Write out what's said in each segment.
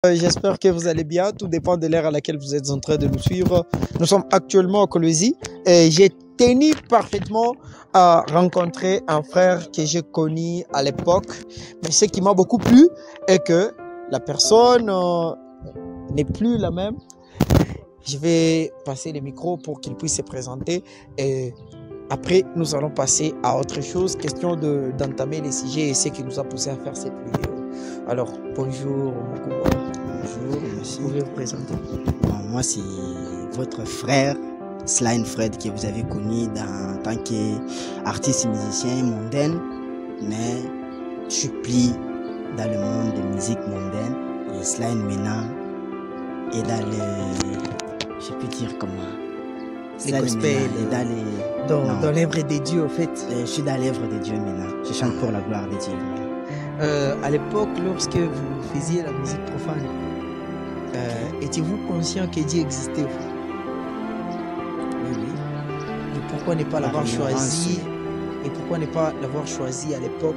J'espère que vous allez bien, tout dépend de l'heure à laquelle vous êtes en train de nous suivre. Nous sommes actuellement à Kolwezi et j'ai tenu parfaitement à rencontrer un frère que j'ai connu à l'époque. Mais ce qui m'a beaucoup plu est que la personne n'est plus la même. Je vais passer le micro pour qu'il puisse se présenter et après nous allons passer à autre chose, question d'entamer les sujets et ce qui nous a poussé à faire cette vidéo. Alors, bonjour, Bonjour, monsieur. Vous pouvez vous présenter. Bon, moi, c'est votre frère, Slyne Fred, que vous avez connu en tant qu'artiste musicien mondaine, mais je suis plus dans le monde de musique mondaine. Et Slyne maintenant est dans le... Je peux dire comment? Les gospels, dans l'œuvre des dieux, en fait. Je suis dans l'œuvre de Dieu maintenant. Je chante pour la gloire de Dieu. À l'époque, lorsque vous faisiez la musique profane, étiez-vous conscient que Dieu existait? Oui, oui. Et pourquoi ne pas l'avoir choisi? Et pourquoi ne pas l'avoir choisi à l'époque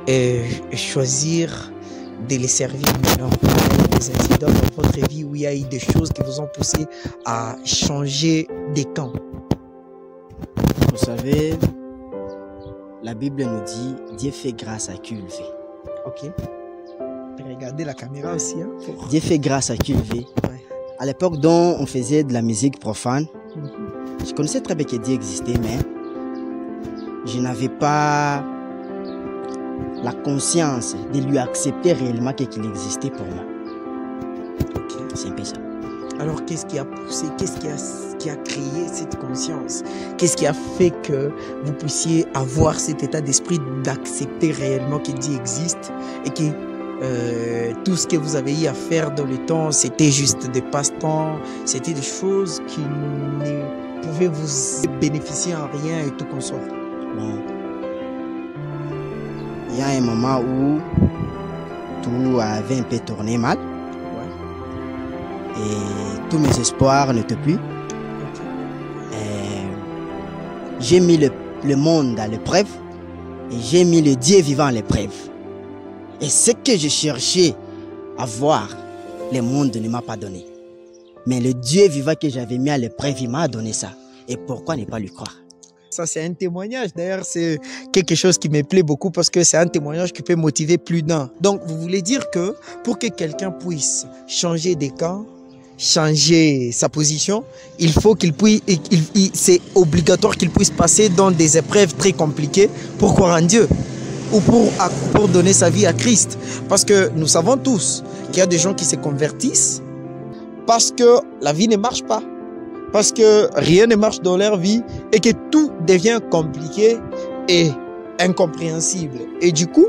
et choisir de les servir maintenant? Des incidents dans votre vie où il y a eu des choses qui vous ont poussé à changer des camps. Vous savez, la Bible nous dit Dieu fait grâce à qui il veut. Ok. Regardez la caméra aussi. Hein, pour... Dieu fait grâce à qui il veut. Ouais. À l'époque dont on faisait de la musique profane, je connaissais très bien que Dieu existait, mais je n'avais pas la conscience de lui accepter réellement qu'il existait pour moi. Okay. C'est un peu ça. Alors, qu'est-ce qui a poussé, qu'est-ce qui a créé cette conscience? Qu'est-ce qui a fait que vous puissiez avoir cet état d'esprit d'accepter réellement que Dieu existe et que tout ce que vous avez eu à faire dans le temps, c'était juste des passe-temps, c'était des choses qui ne pouvaient vous bénéficier en rien et tout consort? Bon. Il y a un moment où tout avait un peu tourné mal. Et tous mes espoirs n'étaient plus. J'ai mis le monde à l'épreuve et j'ai mis le Dieu vivant à l'épreuve. Et ce que je cherchais à voir, le monde ne m'a pas donné. Mais le Dieu vivant que j'avais mis à l'épreuve, il m'a donné ça. Et pourquoi ne pas lui croire? Ça, c'est un témoignage. D'ailleurs, c'est quelque chose qui me plaît beaucoup parce que c'est un témoignage qui peut motiver plus d'un. Donc, vous voulez dire que pour que quelqu'un puisse changer des camps, changer sa position, il faut qu'il puisse, c'est obligatoire qu'il puisse passer dans des épreuves très compliquées pour croire en Dieu ou pour donner sa vie à Christ. Parce que nous savons tous qu'il y a des gens qui se convertissent parce que la vie ne marche pas, parce que rien ne marche dans leur vie et que tout devient compliqué et incompréhensible. Et du coup,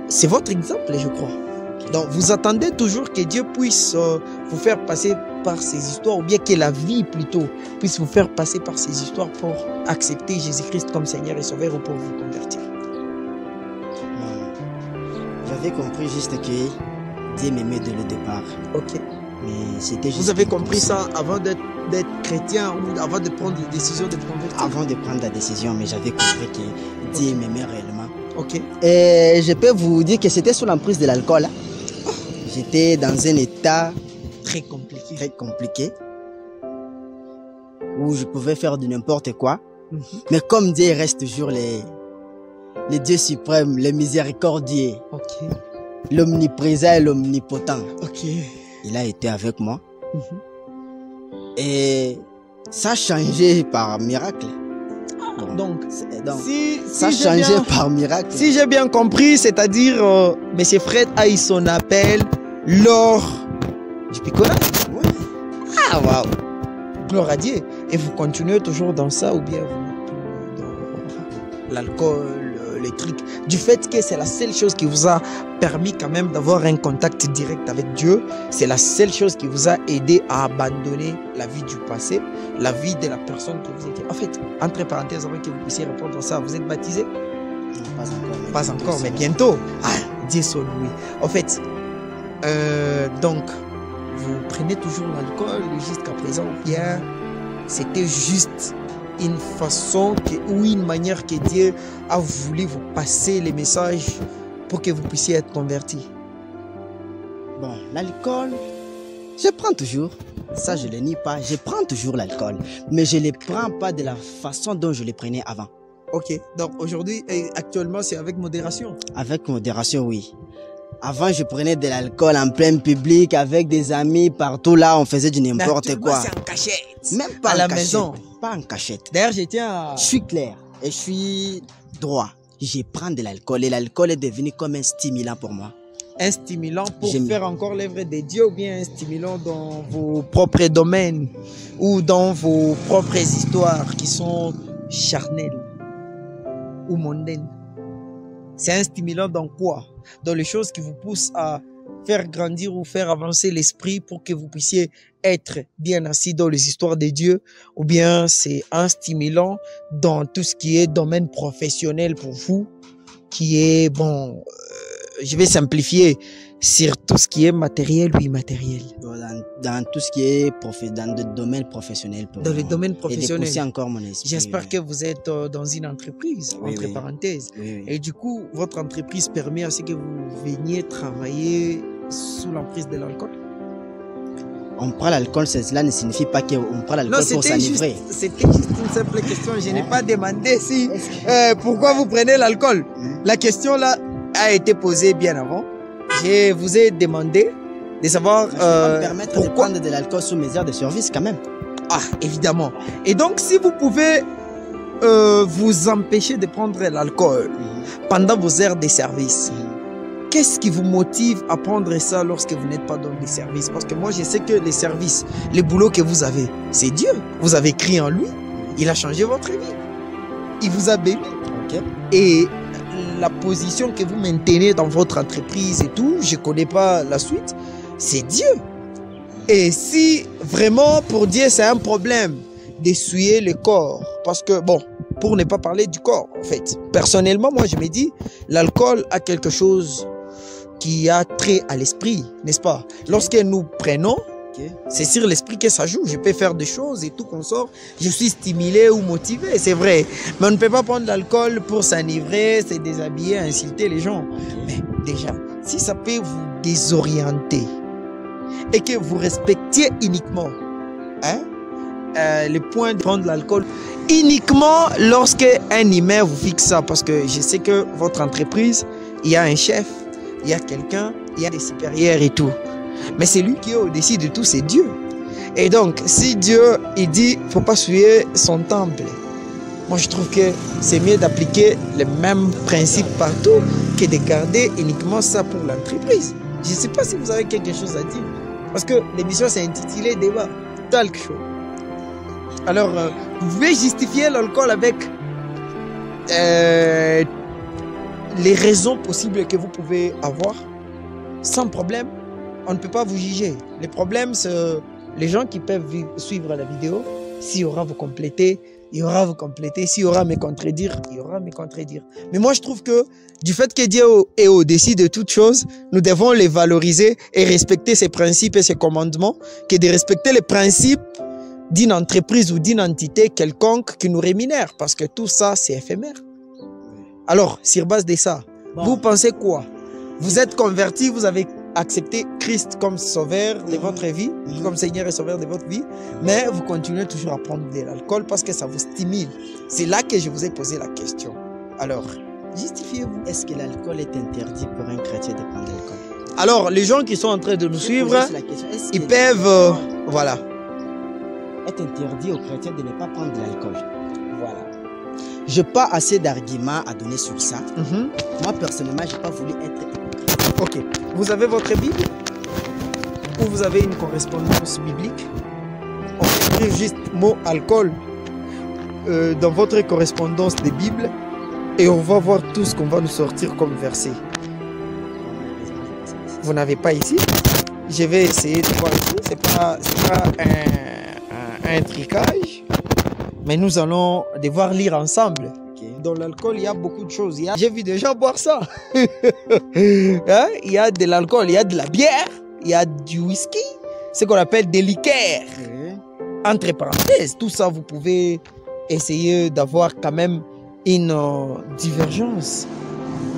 c'est votre exemple, je crois. Donc, vous attendez toujours que Dieu puisse vous faire passer par ces histoires, ou bien que la vie, plutôt, puisse vous faire passer par ces histoires pour accepter Jésus-Christ comme Seigneur et Sauveur ou pour vous convertir. J'avais compris juste que Dieu m'aimait dès le départ. Ok. Mais c'était juste... Vous avez compris ça avant d'être chrétien ou avant de prendre la décision de convertir? Avant de prendre la décision, mais j'avais compris que Dieu m'aimait réellement. Ok. Et je peux vous dire que c'était sous l'emprise de l'alcool. J'étais dans un état très compliqué. Très compliqué. Où je pouvais faire de n'importe quoi. Mais comme Dieu reste toujours le Dieu suprême, le miséricordieux, l'omniprésent et l'omnipotent. Il a été avec moi. Et ça a changé par miracle. Donc, ça a changé par miracle. Si j'ai bien compris, c'est-à-dire, M. Fred a eu son appel lors du picolage. Oui. Ah, waouh! Gloire à Dieu. Et vous continuez toujours dans ça ou bien vous dans l'alcool, les trucs? Du fait que c'est la seule chose qui vous a permis quand même d'avoir un contact direct avec Dieu. C'est la seule chose qui vous a aidé à abandonner la vie du passé, la vie de la personne que vous étiez. En fait, entre parenthèses, avant que vous puissiez répondre à ça, vous êtes baptisé? Non, pas encore, mais bientôt. Ah, Dieu soit loué. En fait, donc, vous prenez toujours l'alcool jusqu'à présent ou bien c'était juste une façon ou une manière que Dieu a voulu vous passer les messages pour que vous puissiez être convertis? Bon, l'alcool, je prends toujours. Ça, je ne le nie pas. Je prends toujours l'alcool. Mais je ne le prends pas de la façon dont je le prenais avant. Ok, donc aujourd'hui, actuellement, c'est avec modération. Avec modération, oui. Avant, je prenais de l'alcool en plein public avec des amis partout là, on faisait du n'importe quoi. C'est en cachette. Même pas à en la cachette. maison. Pas en cachette. D'ailleurs, je tiens à... Je suis clair et je suis droit. Je prends de l'alcool et l'alcool est devenu comme un stimulant pour moi. Un stimulant pour faire encore l'œuvre de Dieu ou bien un stimulant dans vos propres domaines ou dans vos propres histoires qui sont charnelles ou mondaines? C'est un stimulant dans quoi? Dans les choses qui vous poussent à faire grandir ou faire avancer l'esprit pour que vous puissiez être bien assis dans les histoires de Dieu, ou bien c'est un stimulant dans tout ce qui est domaine professionnel pour vous, qui est, bon, je vais simplifier, sur tout ce qui est matériel ou immatériel. Dans tout ce qui est dans le domaine professionnel. Dans le domaine professionnel. Et de pousser encore mon esprit. J'espère que vous êtes dans une entreprise, entre parenthèses. Oui. Et du coup, votre entreprise permet à ce que vous veniez travailler sous l'emprise de l'alcool? On prend l'alcool, cela ne signifie pas qu'on prend l'alcool pour s'enivrer. C'était juste une simple question. Je n'ai pas demandé si pourquoi vous prenez l'alcool. La question là a été posée bien avant. Je vous ai demandé de savoir je peux me permettre de prendre de l'alcool sous mes heures de service quand même. Ah, évidemment. Et donc, si vous pouvez vous empêcher de prendre l'alcool pendant vos heures de service, qu'est-ce qui vous motive à prendre ça lorsque vous n'êtes pas dans les services? Parce que moi, je sais que les services, les boulots que vous avez, c'est Dieu. Vous avez crié en lui. Il a changé votre vie. Il vous a béni. Okay. Et la position que vous maintenez dans votre entreprise et tout, je ne connais pas la suite, c'est Dieu. Et si vraiment pour Dieu c'est un problème d'essuyer le corps, parce que bon, pour ne pas parler du corps en fait, personnellement moi je me dis, l'alcool a quelque chose qui a trait à l'esprit, n'est-ce pas? Lorsque nous prenons, c'est sur l'esprit que ça joue. Je peux faire des choses et tout qu'on sort. Je suis stimulé ou motivé, c'est vrai. Mais on ne peut pas prendre l'alcool pour s'enivrer, se déshabiller, insulter les gens. Mais déjà, si ça peut vous désorienter et que vous respectiez uniquement le point de prendre l'alcool, uniquement lorsque un humain vous fixe ça, parce que je sais que votre entreprise, il y a un chef, il y a quelqu'un, il y a des supérieurs et tout. Mais c'est lui qui est au-dessus de tout, c'est Dieu. Et donc, si Dieu, il dit, il ne faut pas souiller son temple, moi je trouve que c'est mieux d'appliquer le même principe partout que de garder uniquement ça pour l'entreprise. Je ne sais pas si vous avez quelque chose à dire. Parce que l'émission s'est intitulée Débat, talk show. Alors, vous pouvez justifier l'alcool avec les raisons possibles que vous pouvez avoir, sans problème. On ne peut pas vous juger. Le problème, c'est les gens qui peuvent suivre la vidéo. S'il y aura vous compléter, il y aura vous compléter. S'il y aura me contredire, il y aura me contredire. Mais moi, je trouve que du fait que Dieu est au-dessus de toutes choses, nous devons les valoriser et respecter ses principes et ses commandements, que de respecter les principes d'une entreprise ou d'une entité quelconque qui nous rémunère. Parce que tout ça, c'est éphémère. Alors, sur base de ça, vous pensez quoi? Vous êtes converti, vous avez accepté Christ comme sauveur de votre vie, comme Seigneur et sauveur de votre vie, mais vous continuez toujours à prendre de l'alcool parce que ça vous stimule. C'est là que je vous ai posé la question. Alors, justifiez-vous. Est-ce que l'alcool est interdit pour un chrétien de prendre l'alcool? Alors, les gens qui sont en train de nous suivre, ils peuvent... voilà. Est interdit aux chrétiens de ne pas prendre de l'alcool. Voilà. Je n'ai pas assez d'arguments à donner sur ça. Moi, personnellement, je n'ai pas voulu être... Ok. Vous avez votre Bible? Ou vous avez une correspondance biblique? On écrit juste mot alcool dans votre correspondance de Bible et on va voir tout ce qu'on va nous sortir comme verset. Vous n'avez pas ici? Je vais essayer de voir ici. C'est pas un tricage, mais nous allons devoir lire ensemble. Dans l'alcool, il y a beaucoup de choses. J'ai vu des gens boire ça. Il y a de l'alcool, il y a de la bière, il y a du whisky, ce qu'on appelle des liqueurs. Entre parenthèses, tout ça, vous pouvez essayer d'avoir quand même une divergence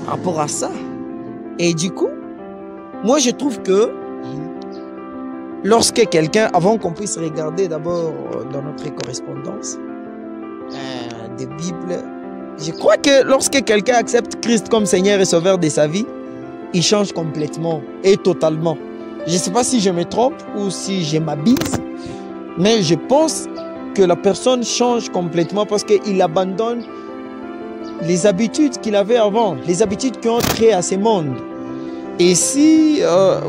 par rapport à ça. Et du coup, moi, je trouve que lorsque quelqu'un, avant qu'on puisse regarder d'abord dans notre correspondance des Bibles, je crois que lorsque quelqu'un accepte Christ comme Seigneur et Sauveur de sa vie, il change complètement et totalement. Je ne sais pas si je me trompe ou si je m'abuse, mais je pense que la personne change complètement parce qu'il abandonne les habitudes qu'il avait avant, les habitudes qui ont créé à ce monde. Et si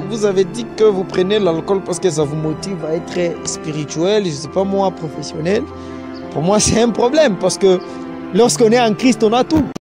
vous avez dit que vous prenez l'alcool parce que ça vous motive à être spirituel, je ne sais pas moi, professionnel, pour moi c'est un problème parce que lorsqu'on est en Christ, on a tout.